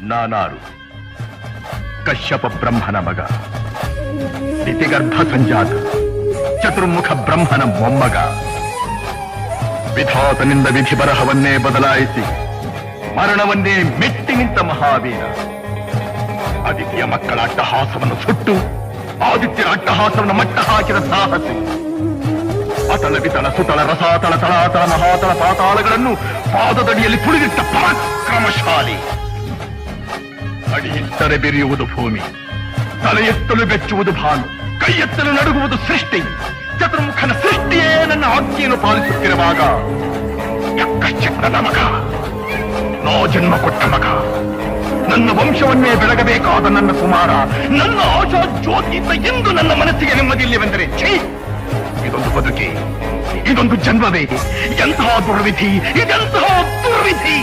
ನಾನಾರು ಕಶ್ಯಪ ಬ್ರಹ್ಮನ ಮಗ, ದಿತಿಗರ್ಭ ಸಂಜಾತ, ಚತುರ್ಮುಖ ಬ್ರಹ್ಮನ ಮೊಮ್ಮಗ. ವಿಧಾತನಿಂದ ವಿಧಿ ಬರಹವನ್ನೇ ಬದಲಾಯಿಸಿ ಮರಣವನ್ನೇ ಮೆಟ್ಟಿ ನಿಂತ ಮಹಾವೀರ. ಆದಿತ್ಯ ಮಕ್ಕಳ ಅಟ್ಟಹಾಸವನ್ನು ಸುಟ್ಟು ಆದಿತ್ಯರ ಅಟ್ಟಹಾಸವನ್ನು ಮಟ್ಟ ಹಾಕಿದ ಸಾಹಸಿ. ಅತಳ ವಿತಳ ಸುತಳ ರಸಾತಳ ತಳಾತಳ ಮಹಾತಳ ಪಾತಾಳಗಳನ್ನು ಪಾದದಡಿಯಲ್ಲಿ ತುಳಿದಿಟ್ಟ ಪರಾಕ್ರಮಶಾಲಿ. ಅಡಿ ಇಟ್ಟರೆ ಬೆರೆಯುವುದು ಭೂಮಿ, ತಲೆ ಎತ್ತಲು ಬೆಚ್ಚುವುದು ಭಾನು, ಕೈ ಎತ್ತಲು ನಡುಗುವುದು ಸೃಷ್ಟಿ. ಚತುರ್ಮುಖನ ಸೃಷ್ಟಿಯೇ ನನ್ನ ಆಜ್ಞೆಯನ್ನು ಪಾಲಿಸುತ್ತಿರುವಾಗ ಯಕ್ಕಶ್ಚಕ್ರದ ಮಗ, ನೋ ಜನ್ಮ ಕೊಟ್ಟ ಮಗ, ನನ್ನ ವಂಶವನ್ನೇ ಬೆಳಗಬೇಕಾದ ನನ್ನ ಕುಮಾರ, ನನ್ನ ಆಶಾ ಜ್ಯೋತಿಯಿಂದ ಎಂದು ನನ್ನ ಮನಸ್ಸಿಗೆ ನೆಮ್ಮದಿಯಿಲ್ಲವೆಂದರೆ ಛೀ, ಇದೊಂದು ಬದುಕಿ, ಇದೊಂದು ಜನ್ಮವೇ, ಎಂತಹ ದುರ್ವಿಧಿ, ಇದೆಂತಹ ದುರ್ವಿಧಿ.